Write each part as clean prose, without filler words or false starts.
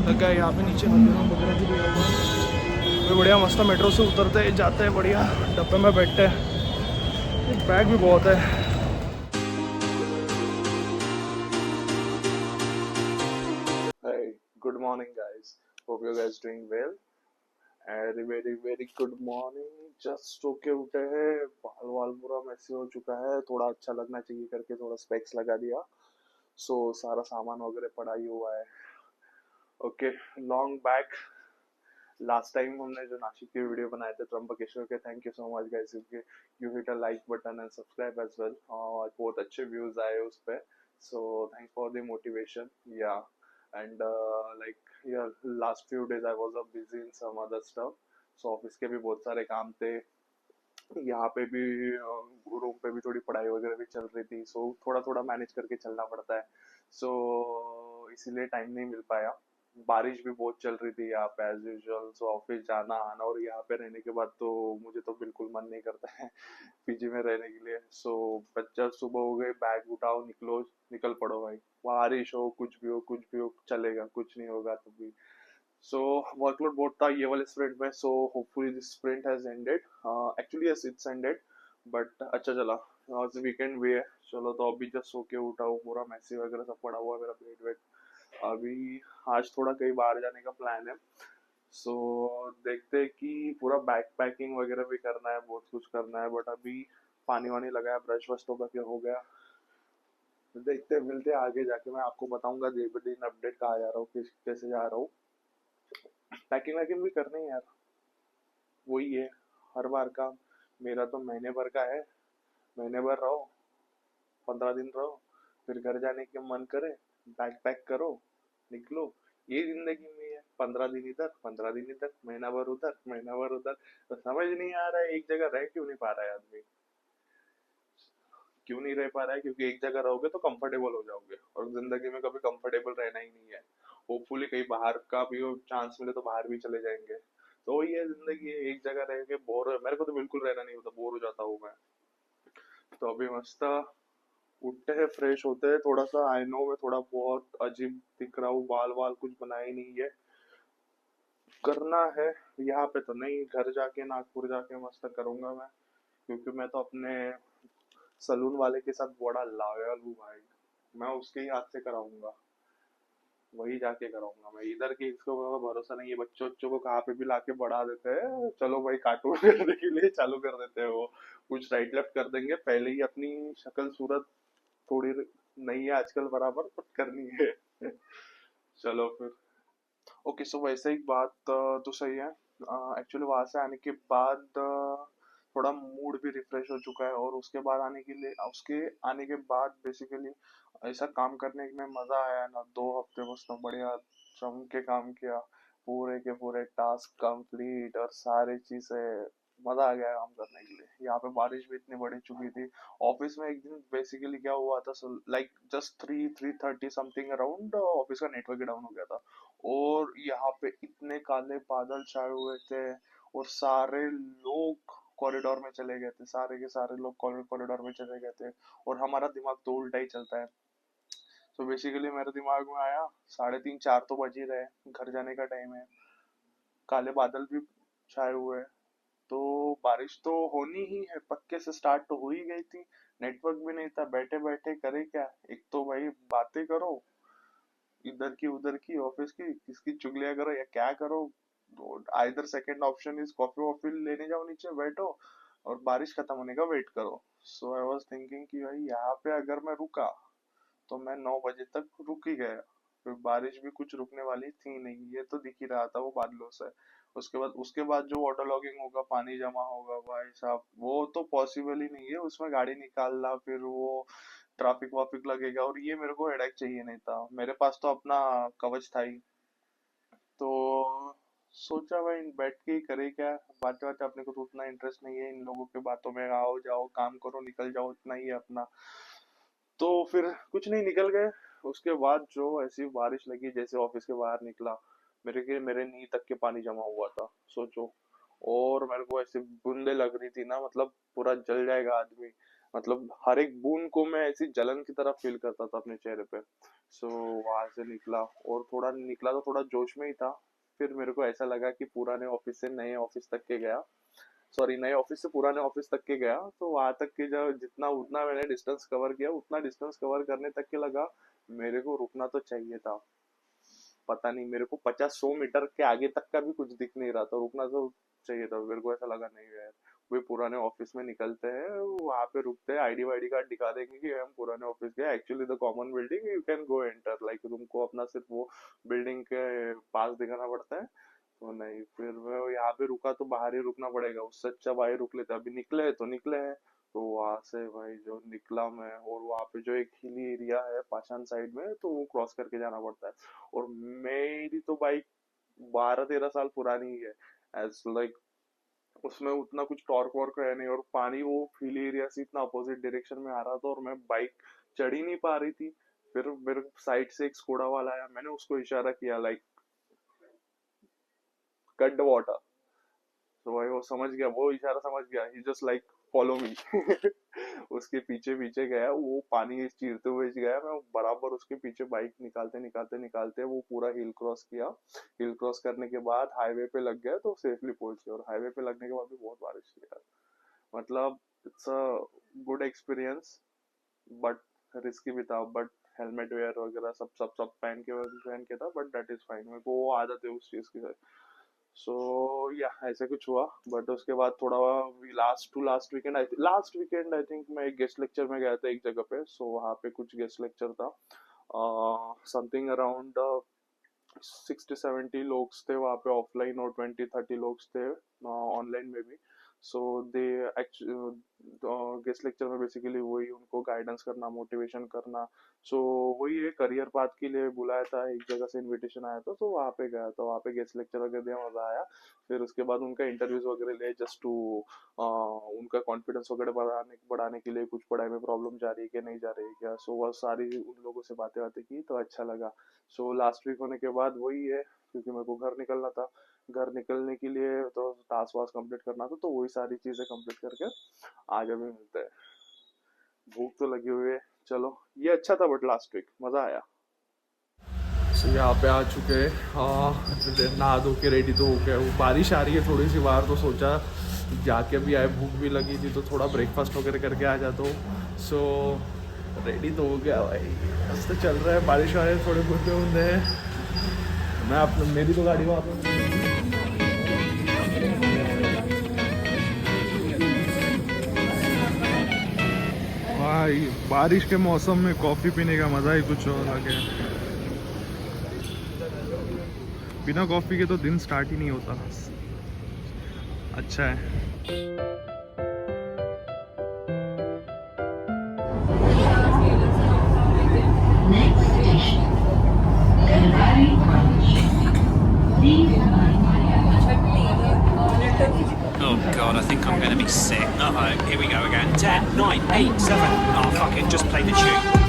लग गया यहाँ पे नीचे हल्दीराम वगैरह भी लगा हुआ है। फिर बढ़िया मस्त मेट्रो से उतरते जाते हैं, बढ़िया डब्बे में बैठते हैं। बैग भी बहुत है। Hey, good morning guys. Hope you guys doing well. Very good morning. Just so के उठे हैं, बाल वाल पूरा मैसी हो चुका है, थोड़ा अच्छा लगना चाहिए करके थोड़ा स्पेक्स लगा दिया। सारा सामान वगैरह पड़ा ही हुआ है। Okay, long back last time हमने जो नासिक की वीडियो बनाए थे त्र्यंबकेश्वर के, thank you so much guys, you hit a like button and subscribe as well, और बहुत अच्छे व्यूज आए उस पे। So thanks for the motivation या एंड लाइक यार last few days I was busy in some other stuff. So office के भी बहुत सारे काम थे, यहाँ पे भी रूम पे भी थोड़ी पढ़ाई वगैरह भी चल रही थी। थोड़ा थोड़ा मैनेज करके चलना पड़ता है। इसीलिए टाइम नहीं मिल पाया। बारिश भी बहुत चल रही थी यहाँ पे एज यूजुअल, सो ऑफिस जाना आना, और यहाँ पे रहने के बाद तो मुझे तो बिल्कुल मन नहीं करता है पीजी में रहने के लिए। बच्चा सुबह हो गई, बैग उठाओ, निकलो, निकल पड़ो भाई। बारिश हो, कुछ भी हो, चलेगा, कुछ नहीं होगा तो भी। So workload बहुत था ये वाले स्प्रिंट में, so hopefully this sprint has ended. Actually yes it's ended, but अच्छा चला। आज वीकेंड भी है। चलो तो अभी जस्ट सो के उठा हूँ, पूरा मैसी वगैरह सब पड़ा हुआ है मेरा पेट वेट। अभी आज थोड़ा कहीं बाहर जाने का प्लान है। सो देखते हैं कि पूरा बैक पैकिंग वगैरह भी करना है, बहुत कुछ करना है, बट अभी पानी वानी लगाया, ब्रश वश तो करके हो गया। देखते मिलते हैं आगे जाके, मैं आपको बताऊंगा डे बाय डे अपडेट कहाँ जा रहा हूँ, किस कैसे जा रहा हूँ। पैकिंग वैकिंग भी करनी है यार, वही है हर बार का। मेरा तो महीने भर का है, महीने भर रहो, 15 दिन रहो, फिर घर जाने के मन करे, बैग पैक करो, निकलो। ये जिंदगी में है, 15 दिन इधर, 15 दिन इधर, महीना भर उधर, महीना भर उधर। तो समझ नहीं आ रहा है एक जगह रह क्यों नहीं पा रहा है आदमी। क्यों नहीं रह पा रहा है, क्योंकि एक जगह रहोगे तो कंफर्टेबल हो जाओगे, और जिंदगी में कभी कंफर्टेबल रहना ही नहीं है। होपफुली कहीं बाहर का भी चांस मिले तो बाहर भी चले जाएंगे। तो ये जिंदगी है, एक जगह रह के बोर, मेरे को तो बिल्कुल रहना नहीं होता, बोर हो जाता हूँ मैं। तो अभी मस्त उठते हैं, फ्रेश होते हैं थोड़ा सा। आई नो मैं थोड़ा बहुत अजीब दिख रहा हूँ, बाल वाल कुछ बनाया ही नहीं है, करना है। यहाँ पे तो नहीं, घर जाके नागपुर जाके मस्त करूंगा मैं, क्योंकि मैं तो अपने सलून वाले के साथ बड़ा लॉयल हूँ भाई। मैं उसके ही हाथ से कराऊंगा, वही जाके कराऊंगा मैं। इधर के इसको भरोसा नहीं है, बच्चों बच्चों को कहाँ पे भी लाके बढ़ा देते हैं, चलो भाई कार्टून करने के लिए चालू कर देते हैं वो। कुछ राइट लेफ्ट कर देंगे, पहले ही अपनी शक्ल सूरत थोड़ी नहीं है आजकल बराबर, पर करनी है चलो फिर। ओके, सो वैसे एक बात तो सही है। एक्चुअली वहां से आने के बाद थोड़ा मूड भी रिफ्रेश हो चुका है, और उसके आने के बाद बेसिकली ऐसा काम करने में मजा आया ना। 2 हफ्ते मस्त बढ़िया जम के काम किया, पूरे के पूरे टास्क कंप्लीट और सारी चीजें, मजा आ गया काम करने के लिए। यहाँ पे बारिश भी इतनी बढ़ चुकी थी। ऑफिस में एक दिन बेसिकली क्या हुआ था, like just 3:30 something around office का नेटवर्क डाउन हो गया था, और यहाँ पे इतने काले बादल छाए हुए थे, और सारे लोग कॉरिडोर में चले गए थे, सारे के सारे लोग कॉरिडोर में चले गए थे। और हमारा दिमाग तो उल्टा ही चलता है। तो बेसिकली मेरे दिमाग में आया, 3:30 4 तो बज ही रहे, घर जाने का टाइम है, काले बादल भी छाए हुए हैं, तो बारिश तो होनी ही है, पक्के से स्टार्ट तो हो ही गई थी। नेटवर्क भी नहीं था, बैठे बैठे करे क्या, एक तो भाई बातें करो इधर की उधर की, ऑफिस की किसकी चुगलियां करो या क्या करो। Either second option is coffee वॉफी लेने जाओ नीचे बैठो, और बारिश खत्म होने का वेट करो। सो आई वाज थिंकिंग कि भाई यहाँ पे अगर मैं रुका तो मैं 9 बजे तक रुक ही गया। फिर बारिश भी कुछ रुकने वाली थी नहीं, ये तो दिख ही रहा था वो बादलों से। उसके बाद जो वाटर लॉगिंग होगा, पानी जमा होगा भाई साहब, वो तो पॉसिबल ही नहीं है, उसमें गाड़ी निकालना, फिर वो ट्रैफिक वाफिक लगेगा, और ये मेरे को हेडेक चाहिए नहीं था, मेरे पास तो अपना कवच था ही। तो सोचा भाई बैठ के ही करे क्या, बातें बातें, अपने को तो उतना इंटरेस्ट नहीं है इन लोगों के बातों में, आओ जाओ काम करो निकल जाओ, इतना ही है अपना। तो फिर कुछ नहीं, निकल गए। उसके बाद जो ऐसी बारिश लगी, जैसे ऑफिस के बाहर निकला, मेरे नी तक के पानी जमा हुआ था, सोचो। और मेरे को ऐसे बूंदे लग रही थी ना, मतलब पूरा जल जाएगा आदमी। मतलब हर एक बूंद को मैं ऐसी जलन की तरह फील करता था अपने चेहरे पे। सो वहां से निकला और थोड़ा निकला तो थोड़ा जोश में ही था। फिर मेरे को ऐसा लगा कि पुराने ऑफिस से नए ऑफिस तक के गया, सॉरी नए ऑफिस से पुराने ऑफिस तक के गया, तो वहां तक के जब जितना उतना मैंने डिस्टेंस कवर किया, उतना डिस्टेंस कवर करने तक के लगा मेरे को रुकना तो चाहिए था। पता नहीं मेरे को 50-100 मीटर के आगे तक का भी कुछ दिख नहीं रहा था, रुकना तो चाहिए था। मेरे को ऐसा लगा नहीं यार, वे पुराने ऑफिस में निकलते हैं, वहां पे रुकते हैं, आईडी वाईडी कार्ड दिखा देंगे कि हम पुराने ऑफिस गए, actually the common building you can go enter, like तुमको अपना सिर्फ वो बिल्डिंग के पास दिखाना पड़ता है। तो नहीं, फिर मैं यहाँ पे रुका तो बाहर ही रुकना पड़ेगा, उससे अच्छा बाहर रुक लेते, अभी निकले तो निकले हैं। तो वहां से भाई जो निकला मैं, और वहां पे जो एक हिली एरिया है पाषाण साइड में, तो वो क्रॉस करके जाना पड़ता है। और मेरी तो बाइक 12-13 साल पुरानी ही है, एज लाइक उसमें उतना कुछ टॉर्क वॉर्क है नहीं, और पानी वो हिली एरिया से इतना अपोजिट डायरेक्शन में आ रहा था और मैं बाइक चढ़ ही नहीं पा रही थी। फिर मेरे साइड से एक स्कूड़ा वाला आया, मैंने उसको इशारा किया लाइक कट द वाटर। तो भाई वो समझ गया, वो इशारा समझ गया, ही जस्ट लाइक फॉलो मी। उसके पीछे पीछे गया, वो पानी चीरते हुए गया, मैं बराबर उसके पीछे बाइक निकालते निकालते निकालते वो पूरा हिल क्रॉस किया। हिल क्रॉस करने के बाद हाईवे पे लग गया तो सेफली पहुंच गया, और हाईवे पे लगने के बाद भी बहुत बारिश थी यार। मतलब it's a good experience, but risky भी था। बट हेलमेट वेयर वगैरह सब सब सब पहन के था, बट दैट इज फाइन, मेरे को वो आदत है उस चीज की। सो या ऐसे कुछ हुआ। बट उसके बाद थोड़ा लास्ट वीकेंड आई थिंक मैं एक गेस्ट लेक्चर में गया था एक जगह पे। सो वहाँ पे कुछ गेस्ट लेक्चर था, समथिंग अराउंड 60-70 लोग थे वहाँ पे ऑफलाइन, और 20-30 लोग थे ऑनलाइन में भी। सो दे गेस्ट लेक्चर में बेसिकली वही उनको गाइडेंस करना, मोटिवेशन करना। सो वही है, करियर पाथ के लिए बुलाया था, एक जगह से इनविटेशन आया था, तो वहाँ पे गया था, वहाँ पे गेस्ट लेक्चर वगैरह दिया, मजा आया। फिर उसके बाद उनका इंटरव्यूज वगैरह लिए, जस्ट टू उनका कॉन्फिडेंस वगैरह बढ़ाने बढ़ाने के लिए, कुछ पढ़ाई में प्रॉब्लम जा रही है क्या, नहीं जा रही है क्या। सो वह सारी उन लोगों से बातें बातें की तो अच्छा लगा। सो लास्ट वीक होने के बाद वही है, क्योंकि मेरे को घर निकलना था, घर निकलने के लिए तो टास्क वास्क कंप्लीट करना था, तो वही सारी चीजें कंप्लीट करके आज अभी मिलते हैं। भूख तो लगी हुई है, चलो ये अच्छा था, बट लास्ट वीक मजा आया। यहाँ पे आ चुके हैं, नहा धो के रेडी तो हो गया। वो बारिश आ रही है थोड़ी सी बाहर, तो सोचा जाके भी आए, भूख भी लगी थी तो थोड़ा ब्रेकफास्ट वगैरह करके आ जाता हूँ। सो रेडी तो हो गया भाई, बस तो चल रहा है, बारिश आ रही है, थोड़े बूंदे बूंदे हैं। मैं अपने मेरी तो गाड़ी वहाँ पे, भाई बारिश के मौसम में कॉफ़ी पीने का मज़ा ही कुछ अलग है। बिना कॉफ़ी के तो दिन स्टार्ट ही नहीं होता। अच्छा है। Oh god, I think I'm going to be sick. Uh-oh, here we go again. 10, 9, 8, 7. Oh fuck it, just play the tune.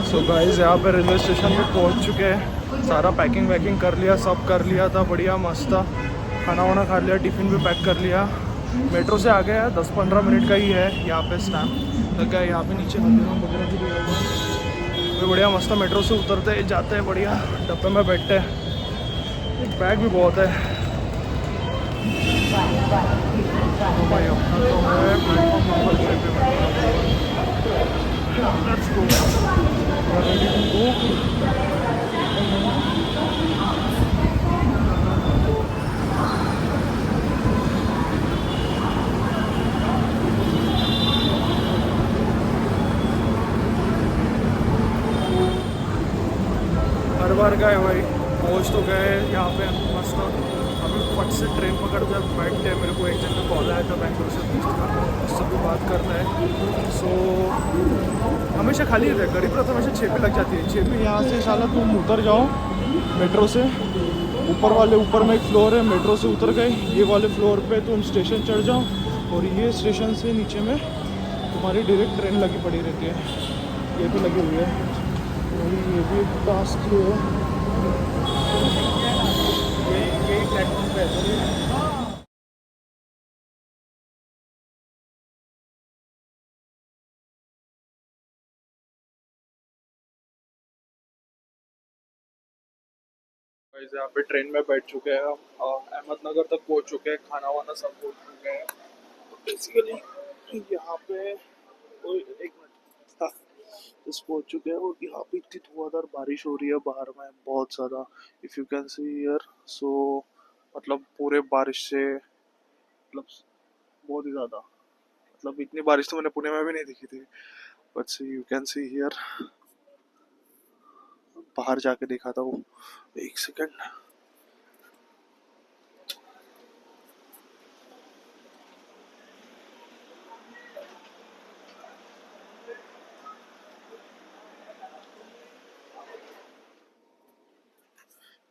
So guys यहाँ पे रेलवे स्टेशन पे पहुँच चुके हैं, सारा पैकिंग वैकिंग कर लिया, सब कर लिया था, बढ़िया मस्त था। खाना वाना खा लिया, टिफ़िन भी पैक कर लिया। मेट्रो से आ गया, 10-15 मिनट का ही है यहाँ पे स्टैंड लगा है। यहाँ पे नीचे मंदिर वगैरह भी है, बढ़िया मस्त। मेट्रो से उतरते जाते हैं, बढ़िया डब्बे में बैठते हैं। एक बैग भी बहुत है तो भाई, अपना तो है प्लेटफॉर्म नंबर 6 पे। Let's go, ready to go. हर बार गए भाई, पहुँच तो गए यहाँ पे मस्त। अभी फट से ट्रेन पकड़ के बैठते हैं। मेरे को एक जन का कॉल आया था बैंगलोर से, उससे भी बात करना है। सो हमेशा खाली रहता है, गरीब रथ हमेशा 6 पे लग जाती है। 6 पे यहाँ से साला तुम उतर जाओ मेट्रो से, ऊपर में एक फ्लोर है, मेट्रो से उतर गए, ये वाले फ्लोर पे तुम स्टेशन चढ़ जाओ, और ये स्टेशन से नीचे में तुम्हारी डायरेक्ट ट्रेन लगी पड़ी रहती है, ये भी लगी हुई है, वही ये भी टास्क है। यही प्लेटफॉर्म पे है। गाइस यहाँ पे ट्रेन में बैठ चुके हैं हम और अहमदनगर तक पहुँच चुके हैं, खाना वाना सब पहुँच चुके हैं। तो बेसिकली यहाँ पे कोई एक मिनट, हाँ, बस पहुँच चुके हैं और यहाँ पे इतनी धुआंधार बारिश हो रही है बाहर में बहुत ज़्यादा, if you can see here. So मतलब पूरे बारिश से मतलब बहुत ही ज़्यादा, मतलब इतनी बारिश तो मैंने पुणे में भी नहीं देखी थी। But see you can see here, बाहर जाके देखा था वो, एक सेकेंड।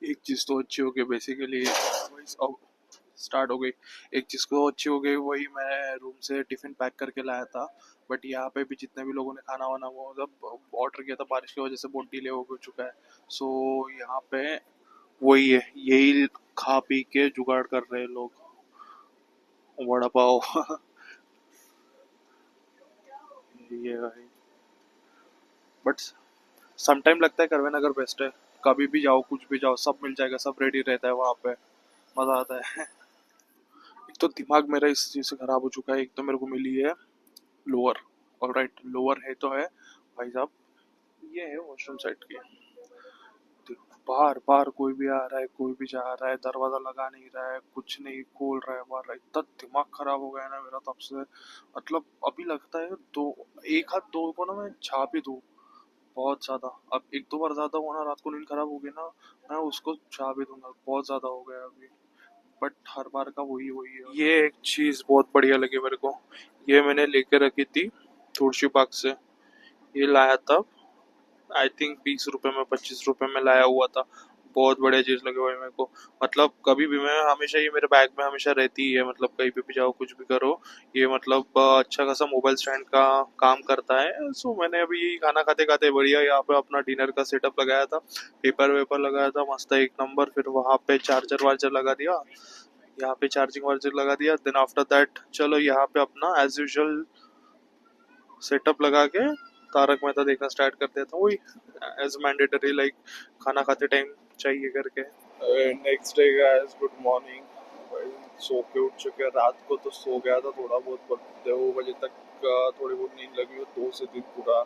एक चीज़ तो अच्छी हो गई बेसिकली, स्टार्ट हो गई। एक चीज़ को अच्छी हो गई, वही मैं रूम से टिफ़िन पैक करके लाया था। बट यहाँ पे भी जितने भी लोगों ने खाना वाना वो सब ऑर्डर किया था, बारिश की वजह से बहुत डिले हो चुका है। सो यहाँ पे वही है, यही खा पी के जुगाड़ कर रहे हैं लोग, वड़ा पाव। ये भाई, बट सम टाइम लगता है करवे नगर बेस्ट है। कभी भी जाओ, कुछ भी जाओ, सब मिल जाएगा, सब रेडी रहता है वहाँ पे, मज़ा आता है। एक तो दिमाग मेरा इस चीज़ से खराब हो चुका है, एक तो मेरे को मिली है लोअर, ऑलराइट लोअर है तो है भाई साहब, ये है वॉशरूम साइड की। बार बार कोई भी आ रहा है, कोई भी जा रहा है, दरवाजा लगा नहीं रहा है, कुछ नहीं खोल रहा है, मार रहा है। इतना दिमाग खराब हो गया है ना मेरा तब से, मतलब अभी लगता है दो, एक हाथ दो को ना मैं छाप ही दूँ बहुत ज्यादा। अब एक दो बार ज्यादा हुआ ना, रात को नींद खराब हो गई ना, मैं उसको छाप ही दूंगा, बहुत ज्यादा हो गया अभी। बट हर बार का वही वही है। ये एक चीज बहुत बढ़िया लगी मेरे को, ये मैंने लेके रखी थी तुलसी बाग से, ये लाया था आई थिंक 20 रुपए में, 25 रुपए में लाया हुआ था। बहुत बढ़िया चीज लगी भाई मेरे को, मतलब कभी भी मैं हमेशा ये मेरे बैग में हमेशा रहती ही है, मतलब कहीं पे भी जाओ कुछ भी करो, ये मतलब अच्छा खासा मोबाइल स्टैंड का काम करता है। सो मैंने अभी खाना खाते खाते बढ़िया यहाँ पे अपना डिनर का सेटअप लगाया था, पेपर वेपर लगाया था मस्त एक नंबर, फिर वहाँ पे चार्जर वार्जर लगा दिया, यहाँ पे चार्जिंग वार्जर लगा दिया। देन आफ्टर दैट चलो यहाँ पे अपना एज यूजुअल सेटअप लगा के तारक मेहता देखना स्टार्ट कर देता हूँ, वही एज मैंडेटरी, लाइक खाना खाते टाइम चाहिए करके। Next day guys, good morning. सो के उठ चुके हैं, रात को तो सो गया था थोड़ा बहुत, 2 बजे तक थोड़ी बहुत नींद लगी, 2 से 3 पूरा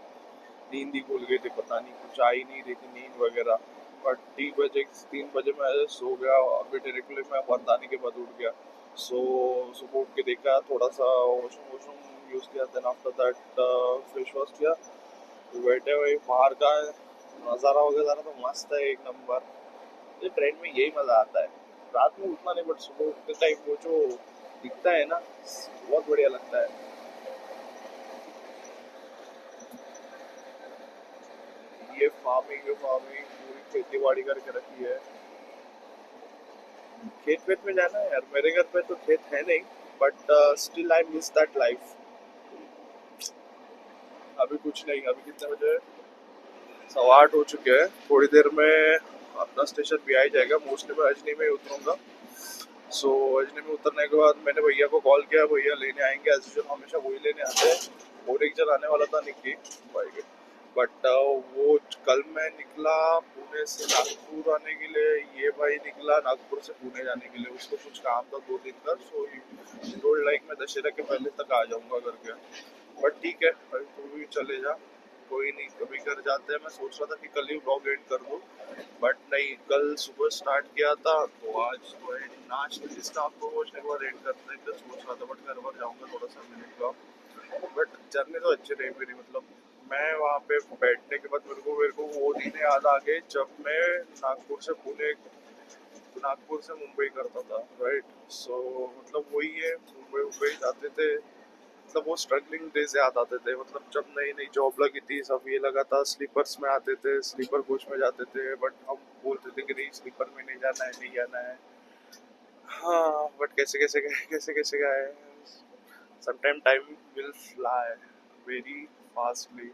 नींद ही भूल गई थी, पता नहीं कुछ आई नहीं रही थी नींद वगैरह। बट 3 बजे मैं सो गया, अभी डायरेक्टली मैं वरदाने के बाद उठ गया। सो सुबह उठ के देखा, थोड़ा सा वॉशरूम वॉशरूम यूज़ किया, then after that face wash किया, बैठे हुए बाहर का नज़ारा वगैरह तो मस्त है एक नंबर। ये ट्रेन में यही मज़ा आता है, रात में उतना नहीं बट सुबह उठते टाइम वो जो दिखता है ना, बहुत बढ़िया लगता है। ये फार्मिंग पूरी खेती बाड़ी करके रखी है। खेत वेत में जाना है यार, मेरे घर पे तो खेत है नहीं, but still I miss that life. अभी कुछ नहीं, अभी कितने बजे, 8:15 हो चुके हैं, थोड़ी देर में अपना स्टेशन भी आ ही जाएगा, मोस्टली मैं अजनी में ही उतरूंगा। सो अजनी में उतरने के बाद मैंने भैया को कॉल किया, भैया लेने आएंगे, एज यूजुअल हमेशा वही लेने आते हैं। और एक जन आने वाला था निक्की भाई के, बट वो कल मैं निकला पुणे से नागपुर आने के लिए, ये भाई निकला नागपुर से पुणे जाने के लिए, उसको कुछ काम था 2 दिन का। सो रोड लाइक मैं दशहरा के पहले तक आ जाऊंगा करके। बट ठीक है भाई, तू भी चले जा, कोई नहीं, कभी कर जाते हैं। मैं सोच रहा था कि कल ही ब्लॉग एंड कर दूं, बट नहीं, कल सुबह स्टार्ट किया था तो आज जो है नाश्ते से आपको पहुंचने के बाद एंड करने का सोच रहा था, बट घर पर जाऊंगा थोड़ा सा मिनट ब्लॉग। बट जर्नी तो अच्छी रही मेरी, मतलब मैं वहाँ पे बैठने के बाद मेरे को वो दिन याद आ गए जब मैं नागपुर से पुणे, नागपुर से मुंबई करता था, राइट। सो मतलब वही है, मुंबई मुंबई जाते थे, मतलब वो स्ट्रगलिंग डेज याद आते थे, मतलब जब नई नई जॉब लगी थी, सब ये लगा था स्लीपर्स में आते थे, स्लीपर कोच में जाते थे, बट हम बोलते थे कि नहीं स्लीपर में नहीं जाना है, नहीं जाना है। हाँ बट कैसे कैसे गए, कैसे कैसे गए, sometime time will fly. Very fastly.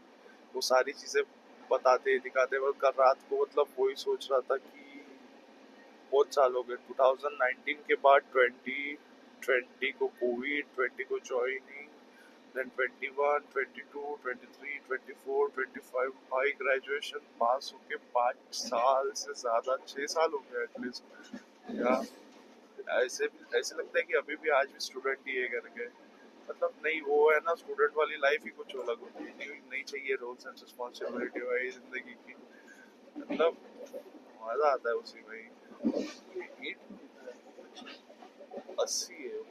वो सारी चीजें बताते दिखाते, वो कल रात को मतलब वही सोच रहा था कि बहुत साल हो गए 2019 के बाद 2020 को कोविड, 20 को ज्वाइनिंग, देन 21, 22, 23, 24, 25 भाई ग्रेजुएशन पास होके 5 साल से ज्यादा, 6 साल हो गए एटलीस्ट। या ऐसे ऐसे लगता है कि अभी भी आज भी स्टूडेंट ही है करके। मतलब नहीं, वो है ना, स्टूडेंट वाली लाइफ ही कुछ अलग होती है। नहीं, नहीं चाहिए रोल्स एंड रिस्पॉन्सिबिलिटी भाई जिंदगी की। मतलब मजा आता है उसी में ही। 80 है वो,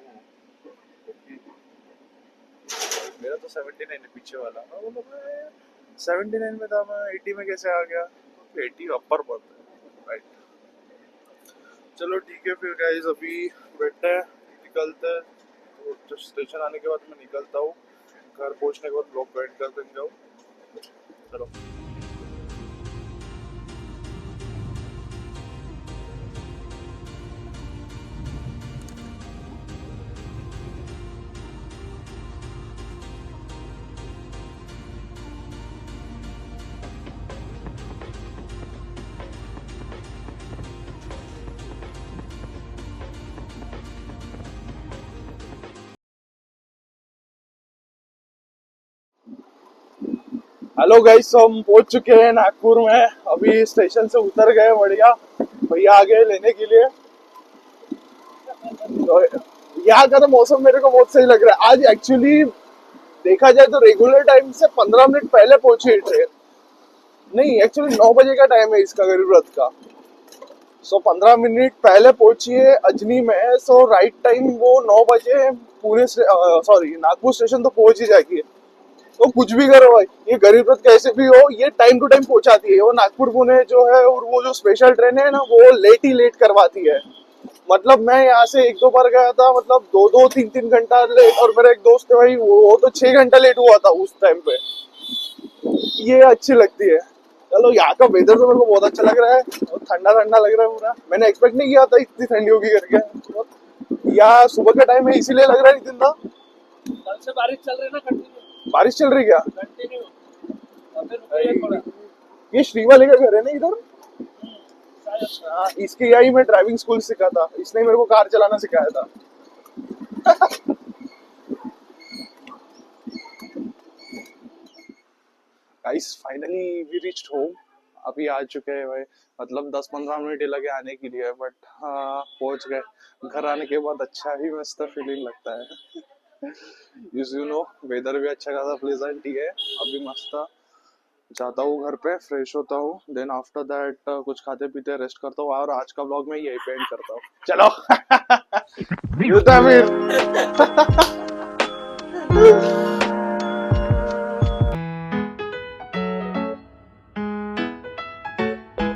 मेरा तो 79 है पीछे वाला। मैं बोला मैं 79 में था, मैं 80 में कैसे आ गया? 80 अपर बहुत है राइट। चलो ठीक है फिर गाइस, अभी बैठते हैं, निकलते हैं। तो स्टेशन आने के बाद मैं निकलता हूँ, घर पहुँचने के बाद ब्लॉग को एंड कर देंगे हम। चलो। हेलो गाइस, हम पहुंच चुके हैं नागपुर में। अभी स्टेशन से उतर गए, बढ़िया भैया आ गए लेने के लिए। तो यहाँ का तो मौसम मेरे को बहुत सही लग रहा है आज। एक्चुअली देखा जाए तो रेगुलर टाइम से 15 मिनट पहले पहुंची है ट्रेन। नहीं, एक्चुअली 9 बजे का टाइम है इसका गरीब रथ का। सो 15 मिनट पहले पहुंची है अजनी में। सो राइट टाइम वो 9 बजे पुणे सॉरी नागपुर स्टेशन तो पहुंच ही जाएगी। तो कुछ भी करो भाई, ये गरीब रथ कैसे भी हो, ये टाइम टू टाइम पहुंचाती है। वो नागपुर पुणे जो है, और वो जो स्पेशल ट्रेन है ना, वो लेट ही लेट करवाती है। मतलब मैं यहाँ से 1-2 बार गया था, मतलब 2-2, 3-3 घंटा लेट। और मेरा एक दोस्त है भाई, वो तो 6 घंटा लेट हुआ था उस टाइम पे। ये अच्छी लगती है। चलो, यहाँ का वेदर तो मेरे को बहुत अच्छा लग रहा है, और ठंडा ठंडा लग रहा है पूरा। मैंने एक्सपेक्ट नहीं किया था इतनी ठंडी होगी करके। यहाँ सुबह का टाइम है इसीलिए लग रहा है इतना। कल से बारिश चल रही है ना, कंटिन्यू बारिश चल रही क्या? कंटिन्यू। अभी रुक गई है थोड़ा। ये श्री वाले का घर है ना इधर? शायद। हाँ, इसके यहाँ ही मैं ड्राइविंग स्कूल सीखा था। इसने मेरे को कार चलाना सिखाया था। Guys, finally we reached home. अभी आ चुके हैं भाई, मतलब 10-15 मिनट ही लगे आने के लिए, बट हाँ पहुंच गए। घर आने के बाद अच्छा ही मस्त फीलिंग लगता है। यू नो, वेदर भी अच्छा खासा प्लेजेंट ही है अभी, मस्त। जाता हूँ घर पे, फ्रेश होता हूँ, देन आफ्टर दैट कुछ खाते पीते रेस्ट करता हूँ, और आज का ब्लॉग मैं यही पे एंड करता हूँ। चलो। मिलते हैं फिर।